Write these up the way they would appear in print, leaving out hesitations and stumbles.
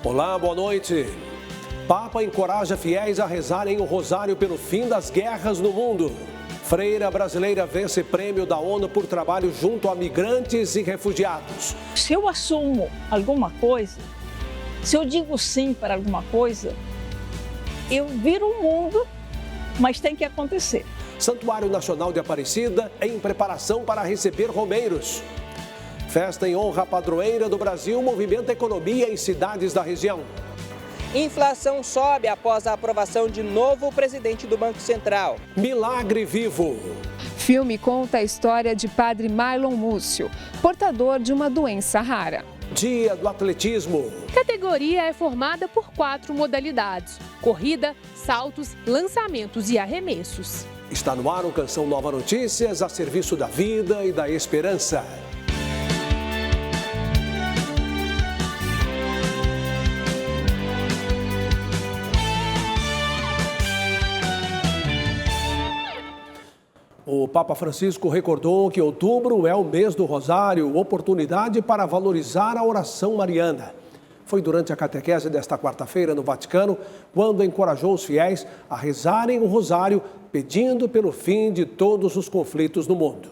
Olá, boa noite. Papa encoraja fiéis a rezarem o rosário pelo fim das guerras no mundo. Freira brasileira vence prêmio da ONU por trabalho junto a migrantes e refugiados. Se eu assumo alguma coisa, se eu digo sim para alguma coisa, eu viro o mundo, mas tem que acontecer. Santuário Nacional de Aparecida em preparação para receber romeiros. Festa em honra à padroeira do Brasil movimenta a economia em cidades da região. Inflação sobe após a aprovação de novo presidente do Banco Central. Milagre vivo. Filme conta a história de padre Marlon Múcio, portador de uma doença rara. Dia do atletismo. A categoria é formada por 4 modalidades: corrida, saltos, lançamentos e arremessos. Está no ar o Canção Nova Notícias, a serviço da vida e da esperança. O Papa Francisco recordou que outubro é o mês do Rosário, oportunidade para valorizar a oração mariana. Foi durante a catequese desta quarta-feira no Vaticano, quando encorajou os fiéis a rezarem o Rosário, pedindo pelo fim de todos os conflitos no mundo.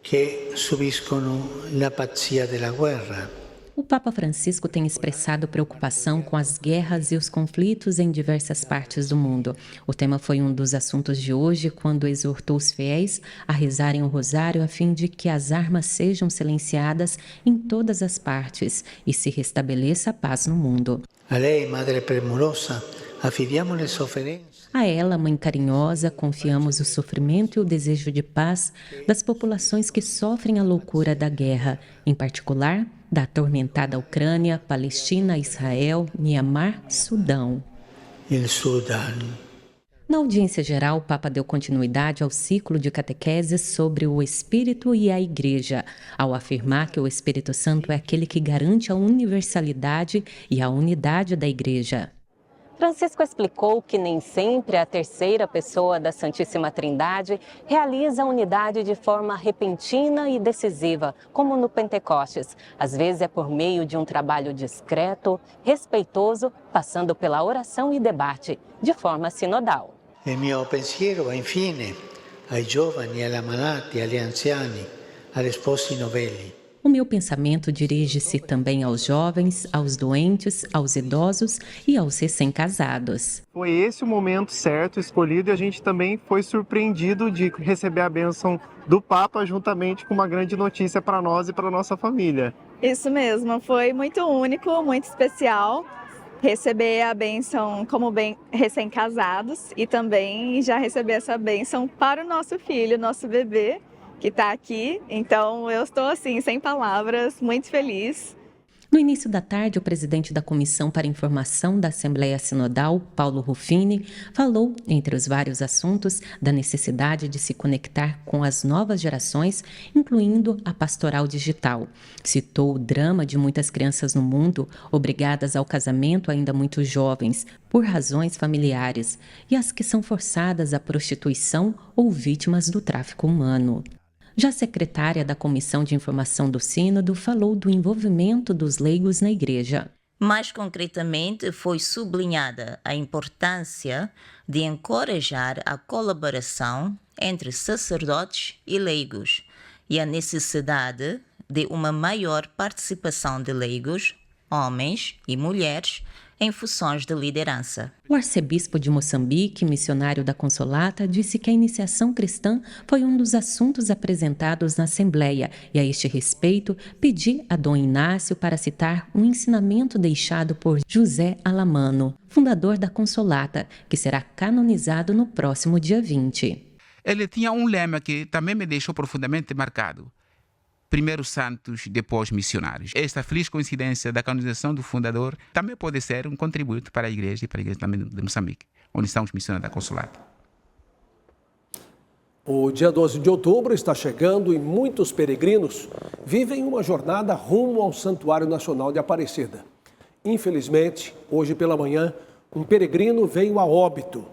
Que subiscono la pazzia della guerra. O Papa Francisco tem expressado preocupação com as guerras e os conflitos em diversas partes do mundo. O tema foi um dos assuntos de hoje, quando exortou os fiéis a rezarem o rosário a fim de que as armas sejam silenciadas em todas as partes e se restabeleça a paz no mundo. A lei, Madre premurosa, affidiamo le sofferenze. A ela, Mãe carinhosa, confiamos o sofrimento e o desejo de paz das populações que sofrem a loucura da guerra, em particular da atormentada Ucrânia, Palestina, Israel, Mianmar, Sudão. Il Sudan. Na audiência geral, o Papa deu continuidade ao ciclo de catequeses sobre o Espírito e a Igreja, ao afirmar que o Espírito Santo é aquele que garante a universalidade e a unidade da Igreja. Francisco explicou que nem sempre a terceira pessoa da Santíssima Trindade realiza a unidade de forma repentina e decisiva, como no Pentecostes. Às vezes é por meio de um trabalho discreto, respeitoso, passando pela oração e debate, de forma sinodal. Il mio pensiero va infine ai giovani, agli ammalati, agli anziani, agli sposi novelli. O meu pensamento dirige-se também aos jovens, aos doentes, aos idosos e aos recém-casados. Foi esse o momento certo escolhido e a gente também foi surpreendido de receber a bênção do Papa juntamente com uma grande notícia para nós e para a nossa família. Isso mesmo, foi muito único, muito especial receber a bênção como bem recém-casados e também já receber essa bênção para o nosso filho, nosso bebê, que está aqui. Então eu estou assim, sem palavras, muito feliz. No início da tarde, o presidente da Comissão para Informação da Assembleia Sinodal, Paulo Ruffini, falou, entre os vários assuntos, da necessidade de se conectar com as novas gerações, incluindo a pastoral digital. Citou o drama de muitas crianças no mundo, obrigadas ao casamento ainda muito jovens, por razões familiares, e as que são forçadas à prostituição ou vítimas do tráfico humano. Já a secretária da Comissão de Informação do Sínodo falou do envolvimento dos leigos na Igreja. Mais concretamente, foi sublinhada a importância de encorajar a colaboração entre sacerdotes e leigos e a necessidade de uma maior participação de leigos, homens e mulheres, em funções de liderança. O arcebispo de Moçambique, missionário da Consolata, disse que a iniciação cristã foi um dos assuntos apresentados na Assembleia e, a este respeito, pedi a Dom Inácio para citar um ensinamento deixado por José Alamano, fundador da Consolata, que será canonizado no próximo dia 20. Ele tinha um lema que também me deixou profundamente marcado. Primeiro santos, depois missionários. Esta feliz coincidência da canonização do fundador também pode ser um contributo para a Igreja e para a Igreja também de Moçambique, onde estão os missionários da Consolata. O dia 12 de outubro está chegando e muitos peregrinos vivem uma jornada rumo ao Santuário Nacional de Aparecida. Infelizmente, hoje pela manhã, um peregrino veio a óbito.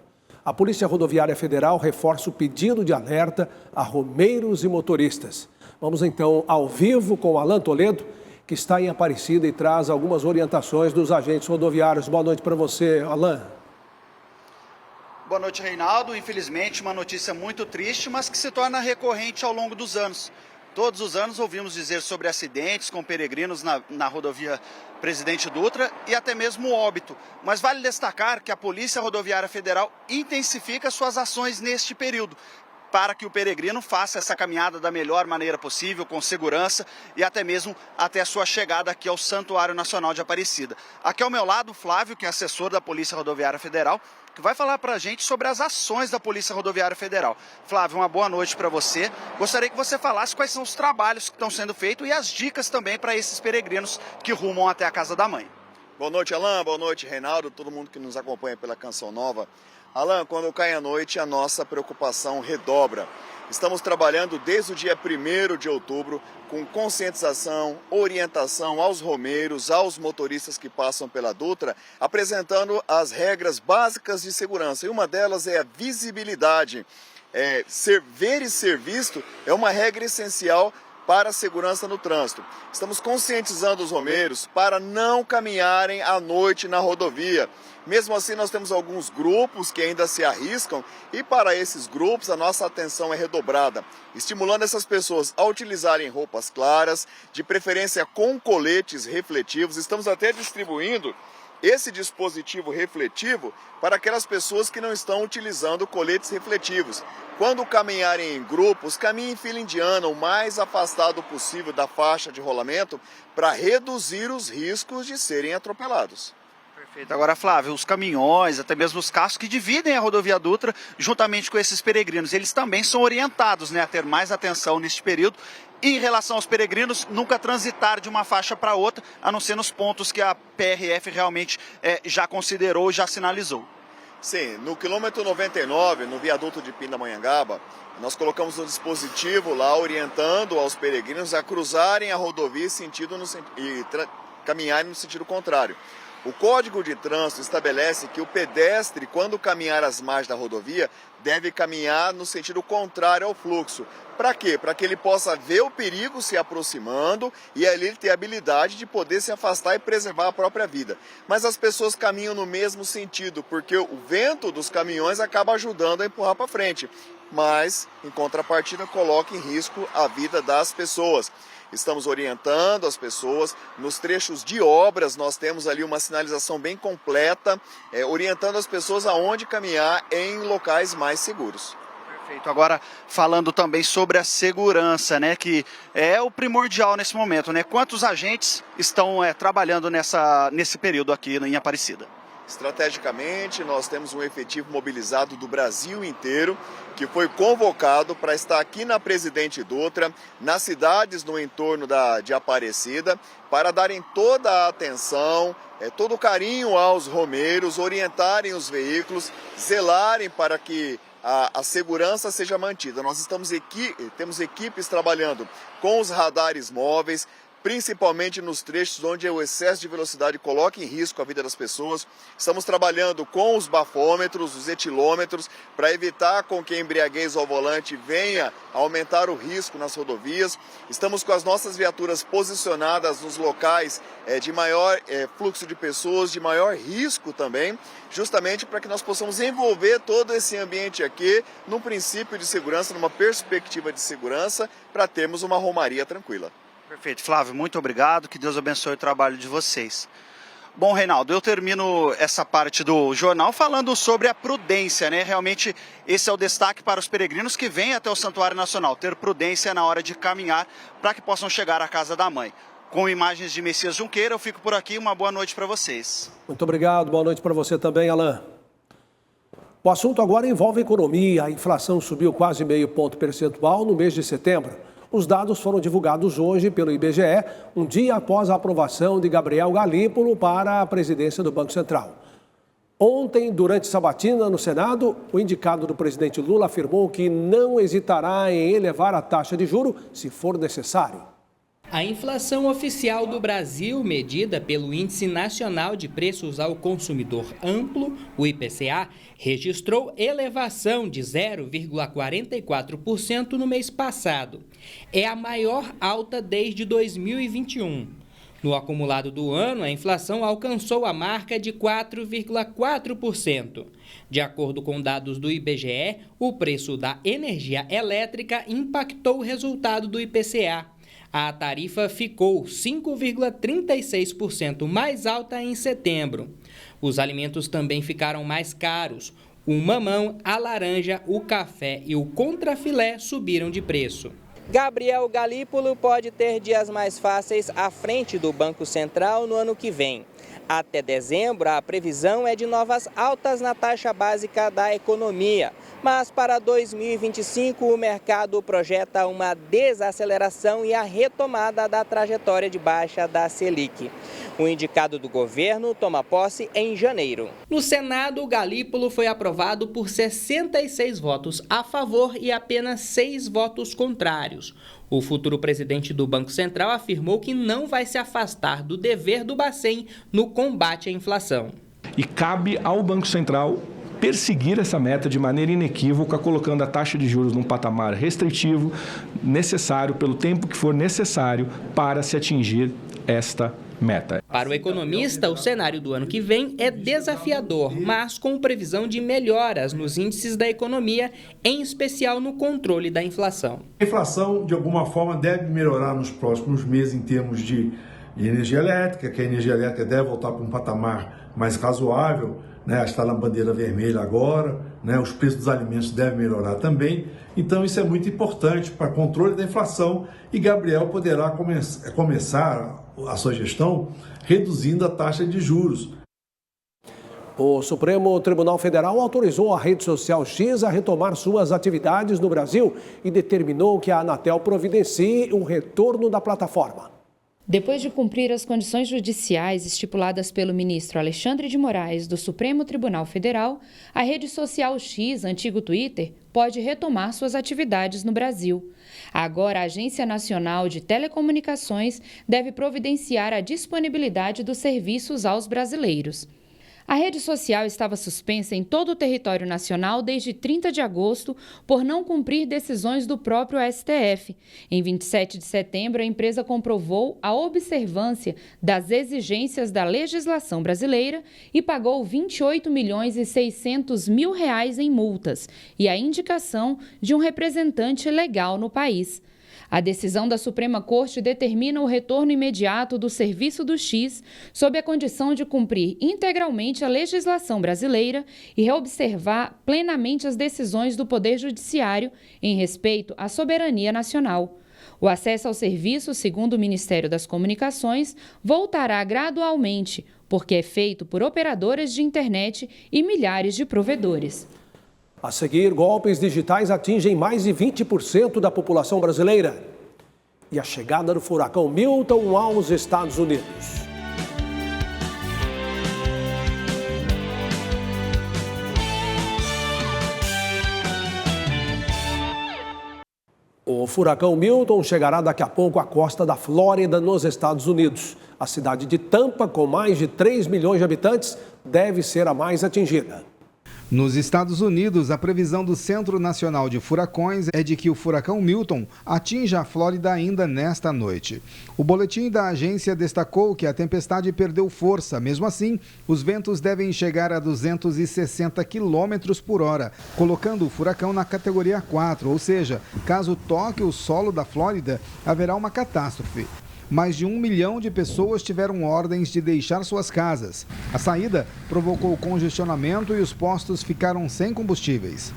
A Polícia Rodoviária Federal reforça o pedido de alerta a romeiros e motoristas. Vamos então ao vivo com Alan Toledo, que está em Aparecida e traz algumas orientações dos agentes rodoviários. Boa noite para você, Alain. Boa noite, Reinaldo. Infelizmente, uma notícia muito triste, mas que se torna recorrente ao longo dos anos. Todos os anos ouvimos dizer sobre acidentes com peregrinos na rodovia Presidente Dutra e até mesmo óbito. Mas vale destacar que a Polícia Rodoviária Federal intensifica suas ações neste período, para que o peregrino faça essa caminhada da melhor maneira possível, com segurança e até mesmo até a sua chegada aqui ao Santuário Nacional de Aparecida. Aqui ao meu lado, o Flávio, que é assessor da Polícia Rodoviária Federal, que vai falar para a gente sobre as ações da Polícia Rodoviária Federal. Flávio, uma boa noite para você. Gostaria que você falasse quais são os trabalhos que estão sendo feitos e as dicas também para esses peregrinos que rumam até a casa da mãe. Boa noite, Alain. Boa noite, Reinaldo, todo mundo que nos acompanha pela Canção Nova. Alain, quando cai a noite, a nossa preocupação redobra. Estamos trabalhando desde o dia 1º de outubro com conscientização, orientação aos romeiros, aos motoristas que passam pela Dutra, apresentando as regras básicas de segurança. E uma delas é a visibilidade. Ver e ser visto é uma regra essencial para a segurança no trânsito. Estamos conscientizando os romeiros para não caminharem à noite na rodovia. Mesmo assim, nós temos alguns grupos que ainda se arriscam e para esses grupos a nossa atenção é redobrada, estimulando essas pessoas a utilizarem roupas claras, de preferência com coletes refletivos. Estamos até distribuindo esse dispositivo refletivo para aquelas pessoas que não estão utilizando coletes refletivos. Quando caminharem em grupos, caminhem em fila indiana, o mais afastado possível da faixa de rolamento, para reduzir os riscos de serem atropelados. Perfeito. Agora, Flávio, os caminhões, até mesmo os carros que dividem a rodovia Dutra, juntamente com esses peregrinos, eles também são orientados, né, a ter mais atenção neste período. E em relação aos peregrinos, nunca transitar de uma faixa para outra, a não ser nos pontos que a PRF realmente já considerou e já sinalizou. Sim, no quilômetro 99, no viaduto de Pindamonhangaba, nós colocamos um dispositivo lá orientando aos peregrinos a cruzarem a rodovia e caminharem no sentido contrário. O Código de Trânsito estabelece que o pedestre, quando caminhar às margens da rodovia, deve caminhar no sentido contrário ao fluxo. Para quê? Para que ele possa ver o perigo se aproximando e ali ele ter a habilidade de poder se afastar e preservar a própria vida. Mas as pessoas caminham no mesmo sentido, porque o vento dos caminhões acaba ajudando a empurrar para frente. Mas, em contrapartida, coloca em risco a vida das pessoas. Estamos orientando as pessoas. Nos trechos de obras, nós temos ali uma sinalização bem completa, orientando as pessoas aonde caminhar em locais mais seguros. Perfeito. Agora, falando também sobre a segurança, né, que é o primordial nesse momento, né? Quantos agentes estão trabalhando nesse período aqui em Aparecida? Estrategicamente, nós temos um efetivo mobilizado do Brasil inteiro, que foi convocado para estar aqui na Presidente Dutra, nas cidades no entorno de Aparecida, para darem toda a atenção, todo o carinho aos romeiros, orientarem os veículos, zelarem para que a segurança seja mantida. Nós temos equipes trabalhando com os radares móveis, principalmente nos trechos onde o excesso de velocidade coloca em risco a vida das pessoas. Estamos trabalhando com os bafômetros, os etilômetros, para evitar com que a embriaguez ao volante venha a aumentar o risco nas rodovias. Estamos com as nossas viaturas posicionadas nos locais de maior fluxo de pessoas, de maior risco também, justamente para que nós possamos envolver todo esse ambiente aqui num princípio de segurança, numa perspectiva de segurança, para termos uma romaria tranquila. Perfeito, Flávio, muito obrigado, que Deus abençoe o trabalho de vocês. Bom, Reinaldo, eu termino essa parte do jornal falando sobre a prudência, né? Realmente esse é o destaque para os peregrinos que vêm até o Santuário Nacional, ter prudência na hora de caminhar para que possam chegar à casa da mãe. Com imagens de Messias Junqueira, eu fico por aqui, uma boa noite para vocês. Muito obrigado, boa noite para você também, Alain. O assunto agora envolve a economia, a inflação subiu quase meio ponto percentual no mês de setembro. Os dados foram divulgados hoje pelo IBGE, um dia após a aprovação de Gabriel Galípolo para a presidência do Banco Central. Ontem, durante sabatina no Senado, o indicado do presidente Lula afirmou que não hesitará em elevar a taxa de juros se for necessário. A inflação oficial do Brasil, medida pelo Índice Nacional de Preços ao Consumidor Amplo, o IPCA, registrou elevação de 0,44% no mês passado. É a maior alta desde 2021. No acumulado do ano, a inflação alcançou a marca de 4,4%. De acordo com dados do IBGE, o preço da energia elétrica impactou o resultado do IPCA. A tarifa ficou 5,36% mais alta em setembro. Os alimentos também ficaram mais caros. O mamão, a laranja, o café e o contrafilé subiram de preço. Gabriel Galípolo pode ter dias mais fáceis à frente do Banco Central no ano que vem. Até dezembro, a previsão é de novas altas na taxa básica da economia. Mas para 2025, o mercado projeta uma desaceleração e a retomada da trajetória de baixa da Selic. O indicado do governo toma posse em janeiro. No Senado, o Galípolo foi aprovado por 66 votos a favor e apenas 6 votos contrários. O futuro presidente do Banco Central afirmou que não vai se afastar do dever do Bacen no combate à inflação. E cabe ao Banco Central perseguir essa meta de maneira inequívoca, colocando a taxa de juros num patamar restritivo, necessário, pelo tempo que for necessário, para se atingir esta meta. Para o economista, o cenário do ano que vem é desafiador, mas com previsão de melhoras nos índices da economia, em especial no controle da inflação. A inflação, de alguma forma, deve melhorar nos próximos meses em termos de energia elétrica, que a energia elétrica deve voltar para um patamar mais razoável, né? Está na bandeira vermelha agora, né? Os preços dos alimentos devem melhorar também. Então isso é muito importante para controle da inflação e Gabriel poderá começar a sua gestão reduzindo a taxa de juros. O Supremo Tribunal Federal autorizou a rede social X a retomar suas atividades no Brasil e determinou que a Anatel providencie o retorno da plataforma. Depois de cumprir as condições judiciais estipuladas pelo ministro Alexandre de Moraes do Supremo Tribunal Federal, a rede social X, antigo Twitter, pode retomar suas atividades no Brasil. Agora, a Agência Nacional de Telecomunicações deve providenciar a disponibilidade dos serviços aos brasileiros. A rede social estava suspensa em todo o território nacional desde 30 de agosto por não cumprir decisões do próprio STF. Em 27 de setembro, a empresa comprovou a observância das exigências da legislação brasileira e pagou R$28.600.000 em multas e a indicação de um representante legal no país. A decisão da Suprema Corte determina o retorno imediato do serviço do X sob a condição de cumprir integralmente a legislação brasileira e reobservar plenamente as decisões do Poder Judiciário em respeito à soberania nacional. O acesso ao serviço, segundo o Ministério das Comunicações, voltará gradualmente, porque é feito por operadoras de internet e milhares de provedores. A seguir, golpes digitais atingem mais de 20% da população brasileira. E a chegada do furacão Milton aos Estados Unidos. O furacão Milton chegará daqui a pouco à costa da Flórida, nos Estados Unidos. A cidade de Tampa, com mais de 3 milhões de habitantes, deve ser a mais atingida. Nos Estados Unidos, a previsão do Centro Nacional de Furacões é de que o furacão Milton atinja a Flórida ainda nesta noite. O boletim da agência destacou que a tempestade perdeu força. Mesmo assim, os ventos devem chegar a 260 km por hora, colocando o furacão na categoria 4, ou seja, caso toque o solo da Flórida, haverá uma catástrofe. Mais de 1 milhão de pessoas tiveram ordens de deixar suas casas. A saída provocou congestionamento e os postos ficaram sem combustíveis.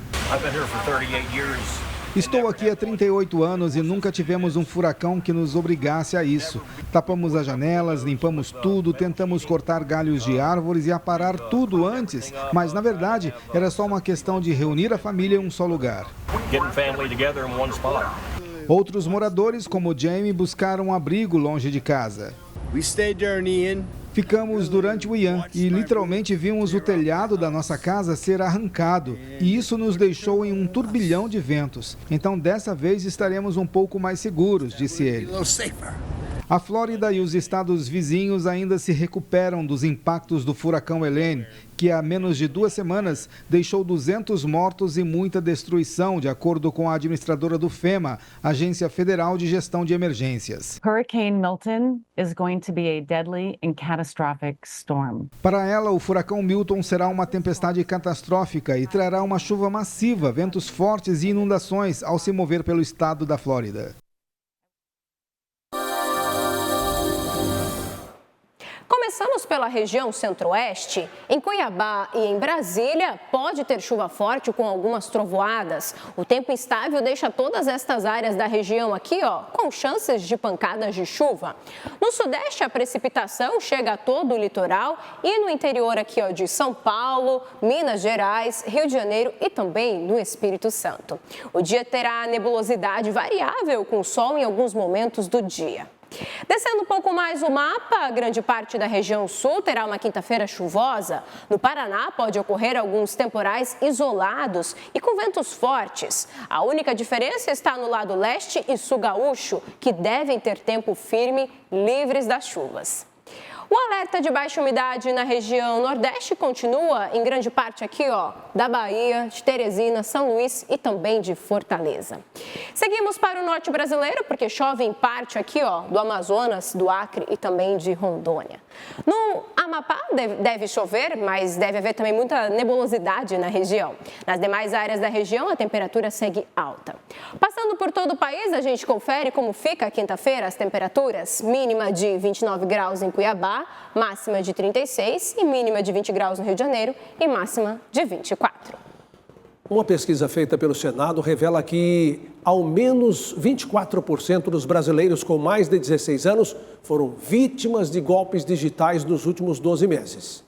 Estou aqui há 38 anos e nunca tivemos um furacão que nos obrigasse a isso. Tapamos as janelas, limpamos tudo, tentamos cortar galhos de árvores e aparar tudo antes, mas na verdade era só uma questão de reunir a família em um só lugar. Outros moradores, como Jamie, buscaram abrigo longe de casa. Ficamos durante o Ian e literalmente vimos o telhado da nossa casa ser arrancado. E isso nos deixou em um turbilhão de ventos. Então, dessa vez, estaremos um pouco mais seguros, disse ele. A Flórida e os estados vizinhos ainda se recuperam dos impactos do furacão Helene, que há menos de 2 semanas deixou 200 mortos e muita destruição, de acordo com a administradora do FEMA, Agência Federal de Gestão de Emergências. Hurricane Milton is going to be a deadly and catastrophic storm. Para ela, o furacão Milton será uma tempestade catastrófica e trará uma chuva massiva, ventos fortes e inundações ao se mover pelo estado da Flórida. Começamos pela região centro-oeste. Em Cuiabá e em Brasília, pode ter chuva forte com algumas trovoadas. O tempo instável deixa todas estas áreas da região aqui, com chances de pancadas de chuva. No sudeste, a precipitação chega a todo o litoral e no interior aqui, de São Paulo, Minas Gerais, Rio de Janeiro e também no Espírito Santo. O dia terá nebulosidade variável com sol em alguns momentos do dia. Descendo um pouco mais o mapa, grande parte da região sul terá uma quinta-feira chuvosa. No Paraná pode ocorrer alguns temporais isolados e com ventos fortes. A única diferença está no lado leste e sul gaúcho, que devem ter tempo firme, livres das chuvas. O alerta de baixa umidade na região nordeste continua em grande parte aqui, da Bahia, de Teresina, São Luís e também de Fortaleza. Seguimos para o norte brasileiro, porque chove em parte aqui, do Amazonas, do Acre e também de Rondônia. No Amapá deve chover, mas deve haver também muita nebulosidade na região. Nas demais áreas da região, a temperatura segue alta. Passando por todo o país, a gente confere como fica a quinta-feira as temperaturas. Mínima de 29 graus em Cuiabá, máxima de 36 e mínima de 20 graus no Rio de Janeiro e máxima de 24. Uma pesquisa feita pelo Senado revela que ao menos 24% dos brasileiros com mais de 16 anos foram vítimas de golpes digitais nos últimos 12 meses.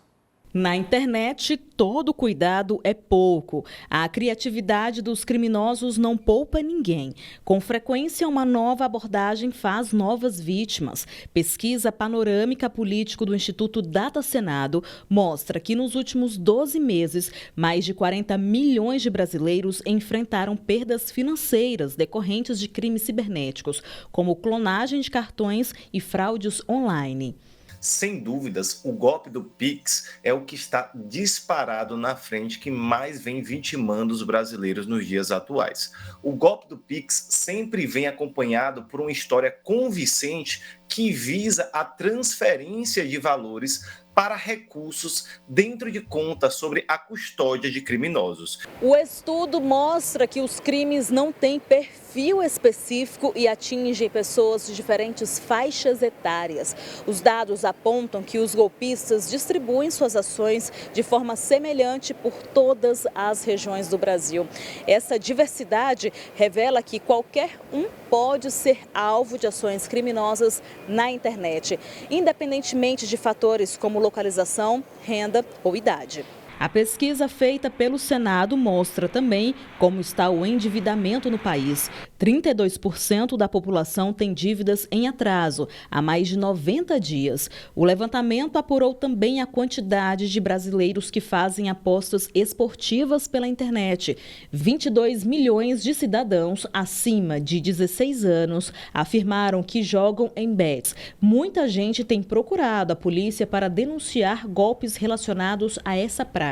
Na internet, todo cuidado é pouco. A criatividade dos criminosos não poupa ninguém. Com frequência, uma nova abordagem faz novas vítimas. Pesquisa panorâmica político do Instituto Data Senado mostra que nos últimos 12 meses, mais de 40 milhões de brasileiros enfrentaram perdas financeiras decorrentes de crimes cibernéticos, como clonagem de cartões e fraudes online. Sem dúvidas, o golpe do Pix é o que está disparado na frente que mais vem vitimando os brasileiros nos dias atuais. O golpe do Pix sempre vem acompanhado por uma história convincente que visa a transferência de valores para recursos dentro de contas sobre a custódia de criminosos. O estudo mostra que os crimes não têm perfil específico e atingem pessoas de diferentes faixas etárias. Os dados apontam que os golpistas distribuem suas ações de forma semelhante por todas as regiões do Brasil. Essa diversidade revela que qualquer um pode ser alvo de ações criminosas na internet, independentemente de fatores como localização, renda ou idade. A pesquisa feita pelo Senado mostra também como está o endividamento no país. 32% da população tem dívidas em atraso há mais de 90 dias. O levantamento apurou também a quantidade de brasileiros que fazem apostas esportivas pela internet. 22 milhões de cidadãos acima de 16 anos afirmaram que jogam em bets. Muita gente tem procurado a polícia para denunciar golpes relacionados a essa prática.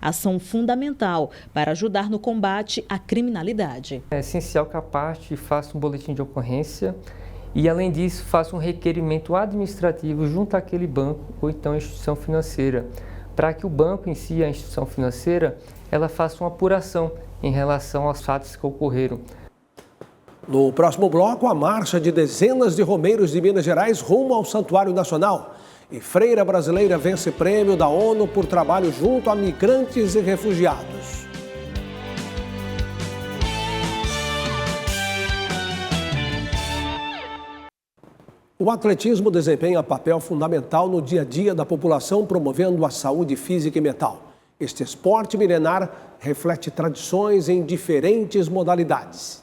Ação fundamental para ajudar no combate à criminalidade. É essencial que a parte faça um boletim de ocorrência e, além disso, faça um requerimento administrativo junto àquele banco ou então instituição financeira, para que o banco em si, a instituição financeira, ela faça uma apuração em relação aos fatos que ocorreram. No próximo bloco, a marcha de dezenas de romeiros de Minas Gerais rumo ao Santuário Nacional. E freira brasileira vence prêmio da ONU por trabalho junto a migrantes e refugiados. O atletismo desempenha papel fundamental no dia a dia da população, promovendo a saúde física e mental. Este esporte milenar reflete tradições em diferentes modalidades.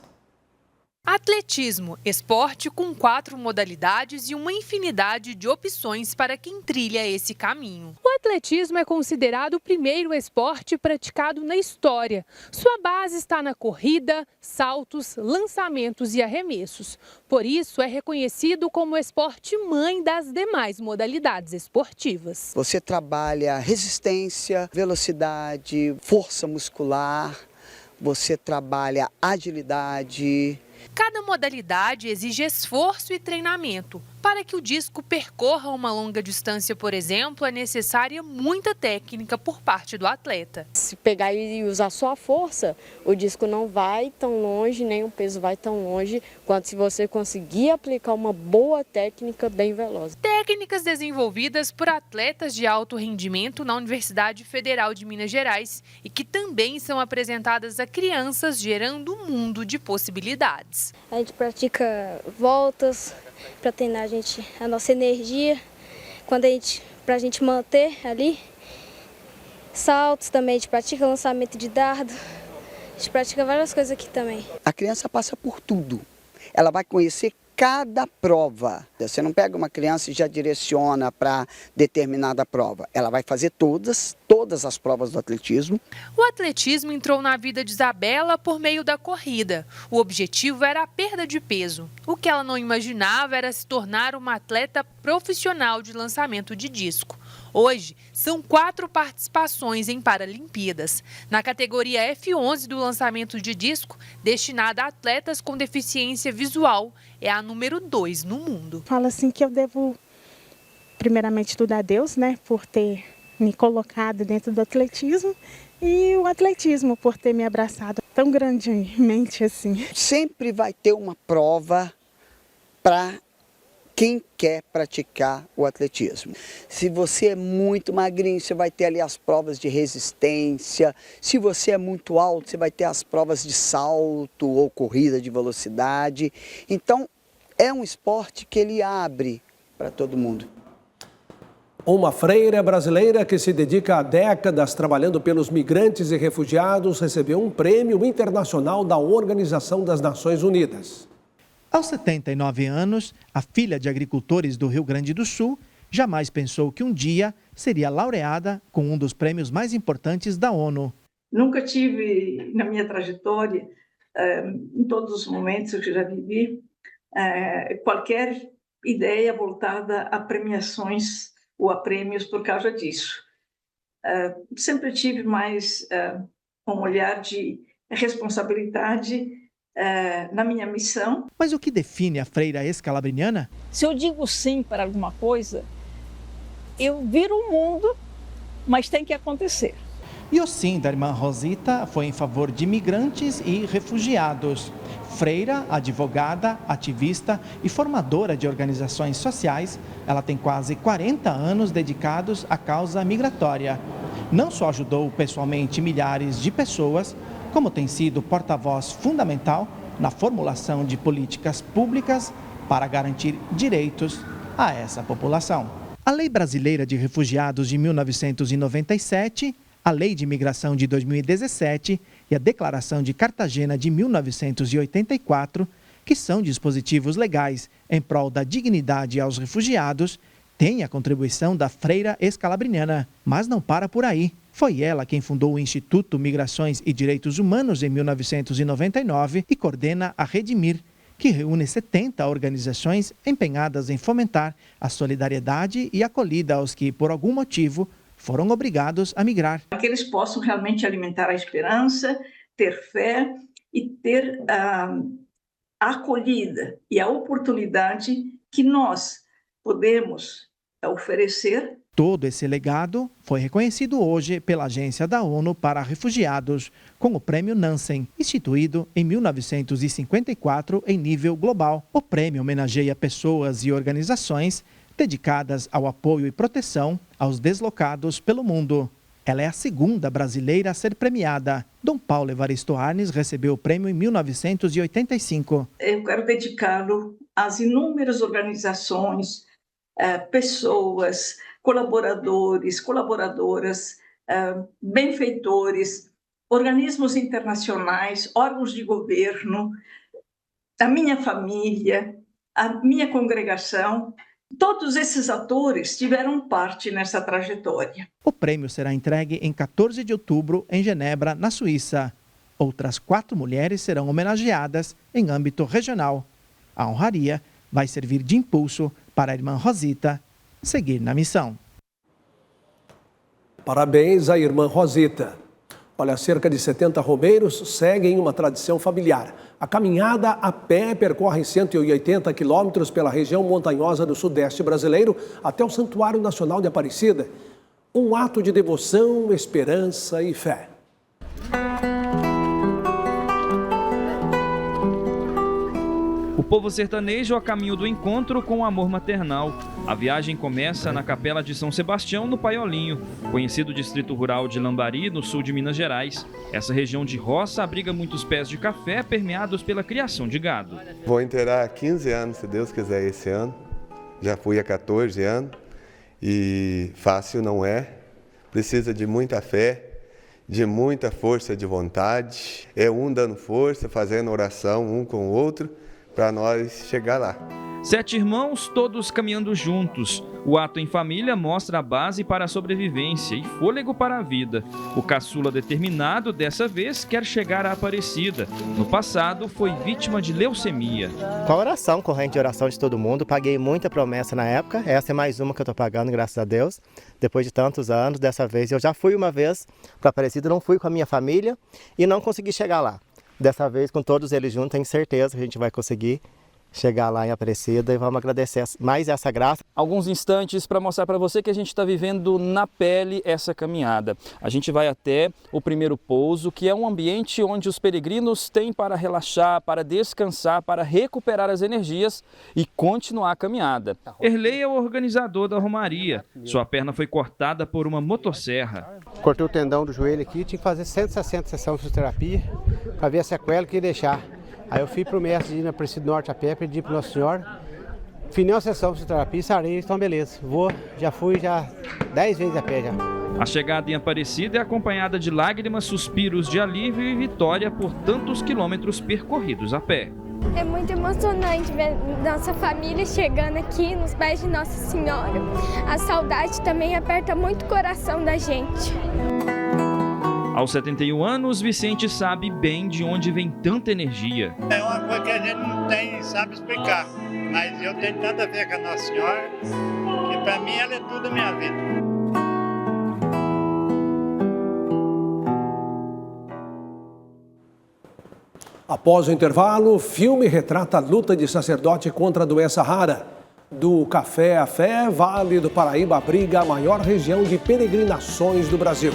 Atletismo, esporte com 4 modalidades e uma infinidade de opções para quem trilha esse caminho. O atletismo é considerado o primeiro esporte praticado na história. Sua base está na corrida, saltos, lançamentos e arremessos. Por isso, é reconhecido como o esporte mãe das demais modalidades esportivas. Você trabalha resistência, velocidade, força muscular, você trabalha agilidade. Cada modalidade exige esforço e treinamento. Para que o disco percorra uma longa distância, por exemplo, é necessária muita técnica por parte do atleta. Se pegar e usar só a força, o disco não vai tão longe, nem o peso vai tão longe, quanto se você conseguir aplicar uma boa técnica bem veloz. Técnicas desenvolvidas por atletas de alto rendimento na Universidade Federal de Minas Gerais e que também são apresentadas a crianças, gerando um mundo de possibilidades. A gente pratica voltas para treinar a nossa energia, para a gente manter ali. Saltos também, a gente pratica lançamento de dardo, a gente pratica várias coisas aqui também. A criança passa por tudo, ela vai conhecer cada prova. Você não pega uma criança e já direciona para determinada prova. Ela vai fazer todas as provas do atletismo. O atletismo entrou na vida de Isabela por meio da corrida. O objetivo era a perda de peso. O que ela não imaginava era se tornar uma atleta profissional de lançamento de disco. Hoje, são 4 participações em Paralimpíadas. Na categoria F11 do lançamento de disco, destinada a atletas com deficiência visual, é a número 2 no mundo. Falo assim que eu devo, primeiramente, tudo a Deus, né, por ter me colocado dentro do atletismo e o atletismo por ter me abraçado tão grandemente assim. Sempre vai ter uma prova para quem quer praticar o atletismo. Se você é muito magrinho, você vai ter ali as provas de resistência. Se você é muito alto, você vai ter as provas de salto ou corrida de velocidade. Então, é um esporte que ele abre para todo mundo. Uma freira brasileira que se dedica há décadas trabalhando pelos migrantes e refugiados recebeu um prêmio internacional da Organização das Nações Unidas. Aos 79 anos, a filha de agricultores do Rio Grande do Sul jamais pensou que um dia seria laureada com um dos prêmios mais importantes da ONU. Nunca tive, na minha trajetória, em todos os momentos que eu já vivi, qualquer ideia voltada a premiações ou a prêmios por causa disso. Sempre tive mais um olhar de responsabilidade na minha missão. Mas o que define a freira escalabriniana? Se eu digo sim para alguma coisa, eu viro o mundo, mas tem que acontecer. E o sim da irmã Rosita foi em favor de migrantes e refugiados. Freira, advogada, ativista e formadora de organizações sociais, ela tem quase 40 anos dedicados à causa migratória. Não só ajudou pessoalmente milhares de pessoas, como tem sido porta-voz fundamental na formulação de políticas públicas para garantir direitos a essa população. A Lei Brasileira de Refugiados de 1997, a Lei de Imigração de 2017 e a Declaração de Cartagena de 1984, que são dispositivos legais em prol da dignidade aos refugiados, têm a contribuição da freira escalabriniana, mas não para por aí. Foi ela quem fundou o Instituto Migrações e Direitos Humanos em 1999 e coordena a Redimir, que reúne 70 organizações empenhadas em fomentar a solidariedade e acolhida aos que, por algum motivo, foram obrigados a migrar. Que eles possam realmente alimentar a esperança, ter fé e ter a acolhida e a oportunidade que nós podemos oferecer. Todo esse legado foi reconhecido hoje pela Agência da ONU para Refugiados, com o Prêmio Nansen, instituído em 1954 em nível global. O prêmio homenageia pessoas e organizações dedicadas ao apoio e proteção aos deslocados pelo mundo. Ela é a segunda brasileira a ser premiada. Dom Paulo Evaristo Arnes recebeu o prêmio em 1985. Eu quero dedicá-lo às inúmeras organizações, pessoas, colaboradores, colaboradoras, benfeitores, organismos internacionais, órgãos de governo, a minha família, a minha congregação, todos esses atores tiveram parte nessa trajetória. O prêmio será entregue em 14 de outubro em Genebra, na Suíça. Outras 4 mulheres serão homenageadas em âmbito regional. A honraria vai servir de impulso para a irmã Rosita seguir na missão. Parabéns à irmã Rosita. Olha, cerca de 70 romeiros seguem uma tradição familiar. A caminhada a pé percorre 180 quilômetros pela região montanhosa do sudeste brasileiro até o Santuário Nacional de Aparecida. Um ato de devoção, esperança e fé. O povo sertanejo a caminho do encontro com o amor maternal. A viagem começa na Capela de São Sebastião, no Paiolinho, conhecido distrito rural de Lambari, no sul de Minas Gerais. Essa região de roça abriga muitos pés de café permeados pela criação de gado. Vou inteirar 15 anos, se Deus quiser, esse ano. Já fui há 14 anos e fácil não é. Precisa de muita fé, de muita força de vontade. É um dando força, fazendo oração um com o outro, para nós chegar lá. 7 irmãos, todos caminhando juntos. O ato em família mostra a base para a sobrevivência e fôlego para a vida. O caçula determinado, dessa vez, quer chegar à Aparecida. No passado, foi vítima de leucemia. Com a oração, corrente de oração de todo mundo, paguei muita promessa na época. Essa é mais uma que eu estou pagando, graças a Deus. Depois de tantos anos, dessa vez eu já fui uma vez para a Aparecida, não fui com a minha família e não consegui chegar lá. Dessa vez, com todos eles juntos, tenho certeza que a gente vai conseguir chegar lá em Aparecida e vamos agradecer mais essa graça. Alguns instantes para mostrar para você que a gente está vivendo na pele essa caminhada. A gente vai até o primeiro pouso, que é um ambiente onde os peregrinos têm para relaxar, para descansar, para recuperar as energias e continuar a caminhada. Erlei é o organizador da romaria. Sua perna foi cortada por uma motosserra. Cortei o tendão do joelho aqui, tinha que fazer 160 sessões de fisioterapia para ver a sequela que ia deixar. Aí eu fui para o mestre de ir na Aparecida do Norte a pé, pedi para o Nosso Senhor, finei uma sessão de fisioterapia e sarei, então beleza. Já fui 10 vezes a pé já. A chegada em Aparecida é acompanhada de lágrimas, suspiros de alívio e vitória por tantos quilômetros percorridos a pé. É muito emocionante ver nossa família chegando aqui nos pés de Nossa Senhora. A saudade também aperta muito o coração da gente. Aos 71 anos, Vicente sabe bem de onde vem tanta energia. É uma coisa que a gente não sabe explicar, mas eu tenho tanta fé com a Nossa Senhora, que para mim ela é tudo a minha vida. Após o intervalo, o filme retrata a luta de sacerdote contra a doença rara. Do café à fé, Vale do Paraíba abriga a maior região de peregrinações do Brasil.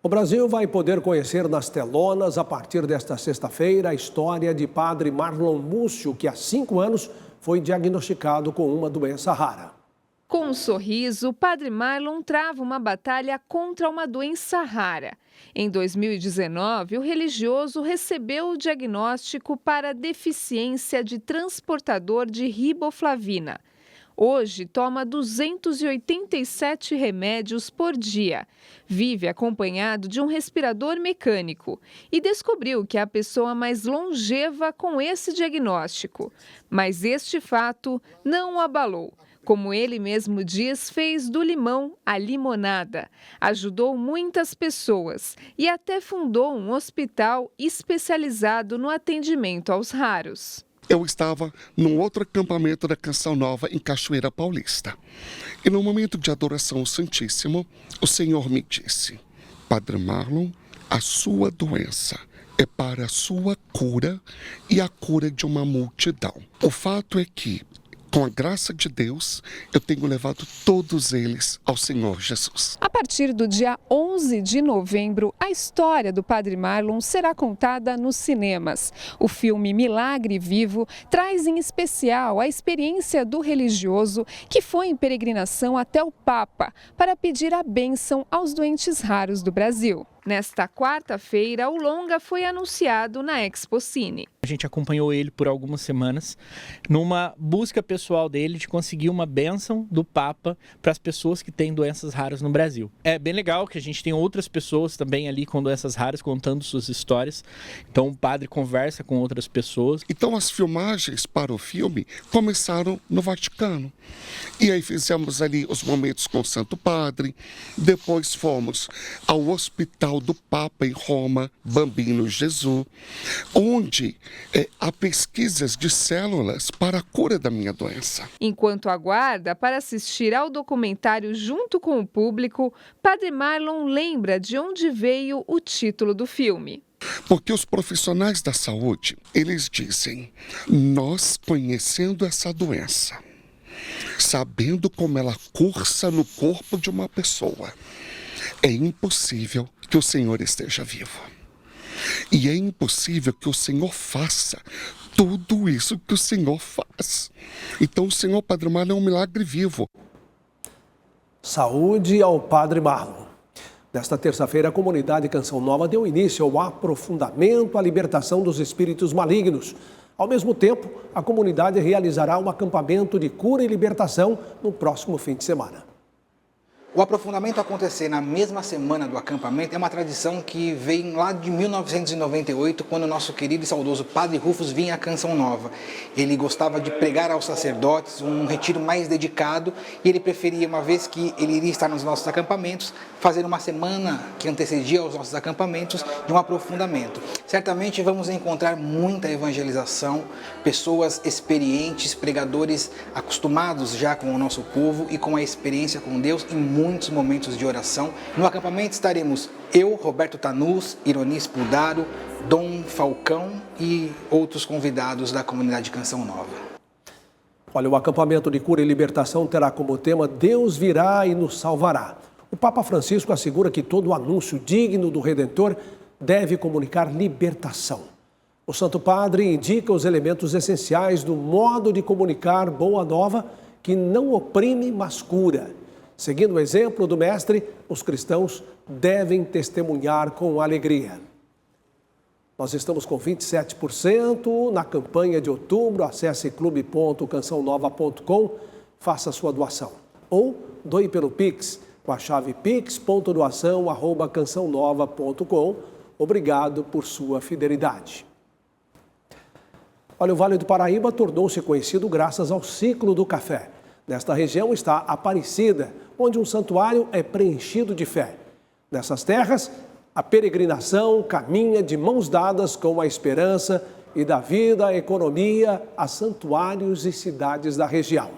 O Brasil vai poder conhecer nas telonas, a partir desta sexta-feira, a história de Padre Marlon Múcio, que há 5 anos foi diagnosticado com uma doença rara. Com um sorriso, Padre Marlon trava uma batalha contra uma doença rara. Em 2019, o religioso recebeu o diagnóstico para deficiência de transportador de riboflavina. Hoje, toma 287 remédios por dia. Vive acompanhado de um respirador mecânico e descobriu que é a pessoa mais longeva com esse diagnóstico. Mas este fato não o abalou. Como ele mesmo diz, fez do limão a limonada. Ajudou muitas pessoas e até fundou um hospital especializado no atendimento aos raros. Eu estava num outro acampamento da Canção Nova, em Cachoeira Paulista. E no momento de adoração ao Santíssimo, o Senhor me disse: Padre Marlon, a sua doença é para a sua cura e a cura de uma multidão. O fato é que, com a graça de Deus, eu tenho levado todos eles ao Senhor Jesus. A partir do dia 11 de novembro, a história do Padre Marlon será contada nos cinemas. O filme Milagre Vivo traz em especial a experiência do religioso que foi em peregrinação até o Papa para pedir a bênção aos doentes raros do Brasil. Nesta quarta-feira, o longa foi anunciado na Expo Cine. A gente acompanhou ele por algumas semanas numa busca pessoal dele de conseguir uma bênção do Papa para as pessoas que têm doenças raras no Brasil. É bem legal que a gente tem outras pessoas também ali com doenças raras contando suas histórias. Então o padre conversa com outras pessoas. Então as filmagens para o filme começaram no Vaticano. E aí fizemos ali os momentos com o Santo Padre. Depois fomos ao Hospital do Papa em Roma, Bambino Jesus, onde há pesquisas de células para a cura da minha doença. Enquanto aguarda para assistir ao documentário junto com o público, Padre Marlon lembra de onde veio o título do filme. Porque os profissionais da saúde, eles dizem, nós conhecendo essa doença, sabendo como ela cursa no corpo de uma pessoa, é impossível que o Senhor esteja vivo. E é impossível que o Senhor faça tudo isso que o Senhor faz. Então o Senhor Padre Marlon é um milagre vivo. Saúde ao Padre Marlon. Nesta terça-feira, a comunidade Canção Nova deu início ao aprofundamento à libertação dos espíritos malignos. Ao mesmo tempo, a comunidade realizará um acampamento de cura e libertação no próximo fim de semana. O aprofundamento acontecer na mesma semana do acampamento é uma tradição que vem lá de 1998, quando o nosso querido e saudoso Padre Rufus vinha à Canção Nova. Ele gostava de pregar aos sacerdotes, um retiro mais dedicado, e ele preferia, uma vez que ele iria estar nos nossos acampamentos, fazer uma semana que antecedia aos nossos acampamentos de um aprofundamento. Certamente vamos encontrar muita evangelização, pessoas experientes, pregadores acostumados já com o nosso povo e com a experiência com Deus em muitos momentos de oração. No acampamento estaremos eu, Roberto Tanus, Ironis Pudaro, Dom Falcão e outros convidados da comunidade Canção Nova. Olha, o acampamento de cura e libertação terá como tema Deus virá e nos salvará. O Papa Francisco assegura que todo anúncio digno do Redentor deve comunicar libertação. O Santo Padre indica os elementos essenciais do modo de comunicar boa nova que não oprime, mas cura. Seguindo o exemplo do Mestre, os cristãos devem testemunhar com alegria. Nós estamos com 27% na campanha de outubro. Acesse clube.cançãonova.com, faça sua doação. Ou doe pelo Pix, com a chave pix.doação@cançãonova.com. Obrigado por sua fidelidade. Olha, o Vale do Paraíba tornou-se conhecido graças ao ciclo do café. Nesta região está Aparecida, onde um santuário é preenchido de fé. Nessas terras, a peregrinação caminha de mãos dadas com a esperança e dá vida à economia a santuários e cidades da região.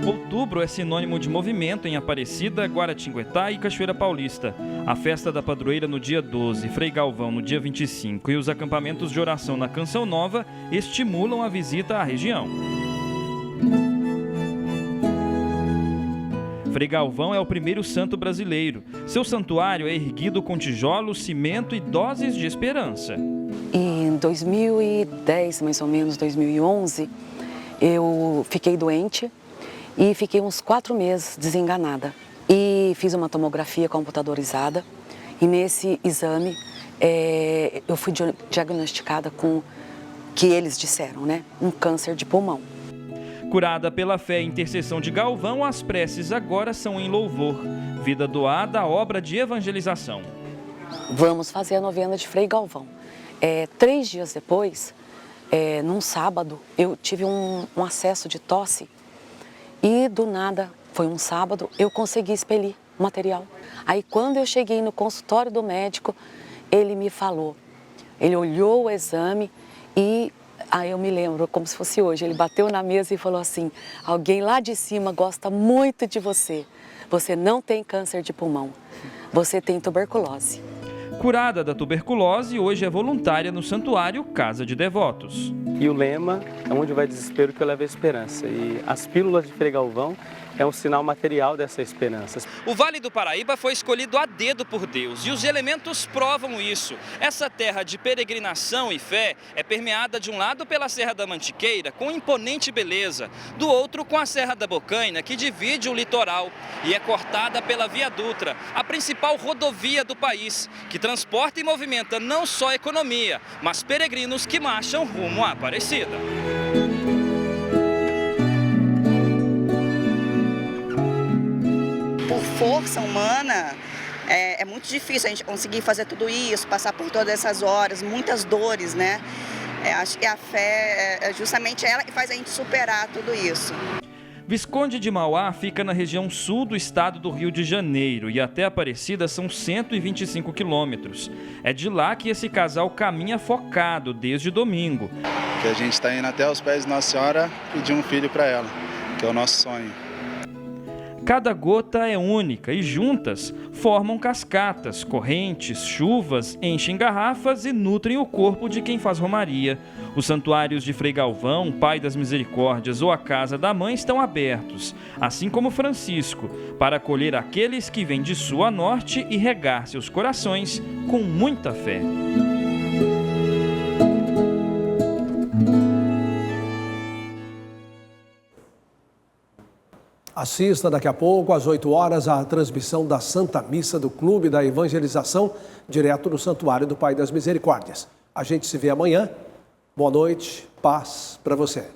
Outubro é sinônimo de movimento em Aparecida, Guaratinguetá e Cachoeira Paulista. A festa da padroeira no dia 12, Frei Galvão no dia 25 e os acampamentos de oração na Canção Nova estimulam a visita à região. Frei Galvão é o primeiro santo brasileiro. Seu santuário é erguido com tijolos, cimento e doses de esperança. Em 2010, mais ou menos, 2011, eu fiquei doente e fiquei uns 4 meses desenganada. E fiz uma tomografia computadorizada e nesse exame eu fui diagnosticada com o que eles disseram, né? Um câncer de pulmão. Curada pela fé e intercessão de Galvão, as preces agora são em louvor. Vida doada, obra de evangelização. Vamos fazer a novena de Frei Galvão. 3 dias depois, num sábado, eu tive um acesso de tosse e do nada, foi um sábado, eu consegui expelir o material. Aí quando eu cheguei no consultório do médico, ele me falou, ele olhou o exame e aí eu me lembro, como se fosse hoje, ele bateu na mesa e falou assim, alguém lá de cima gosta muito de você. Você não tem câncer de pulmão, você tem tuberculose. Curada da tuberculose, hoje é voluntária no Santuário Casa de Devotos. E o lema é onde vai desespero que eu levo a esperança. E as pílulas de Frei Galvão é um sinal material dessa esperança. O Vale do Paraíba foi escolhido a dedo por Deus e os elementos provam isso. Essa terra de peregrinação e fé é permeada de um lado pela Serra da Mantiqueira, com imponente beleza, do outro com a Serra da Bocaina, que divide o litoral e é cortada pela Via Dutra, a principal rodovia do país, que transporta e movimenta não só a economia, mas peregrinos que marcham rumo à Aparecida. Por força humana, é muito difícil a gente conseguir fazer tudo isso, passar por todas essas horas, muitas dores, né? Acho que a fé é justamente ela que faz a gente superar tudo isso. Visconde de Mauá fica na região sul do estado do Rio de Janeiro e até Aparecida são 125 quilômetros. É de lá que esse casal caminha focado desde domingo. Que a gente está indo até os pés de Nossa Senhora pedir um filho para ela, que é o nosso sonho. Cada gota é única e juntas formam cascatas, correntes, chuvas, enchem garrafas e nutrem o corpo de quem faz romaria. Os santuários de Frei Galvão, Pai das Misericórdias ou a Casa da Mãe estão abertos, assim como Francisco, para acolher aqueles que vêm de sul a norte e regar seus corações com muita fé. Assista daqui a pouco, às 8 horas, a transmissão da Santa Missa do Clube da Evangelização, direto do Santuário do Pai das Misericórdias. A gente se vê amanhã. Boa noite, paz para você.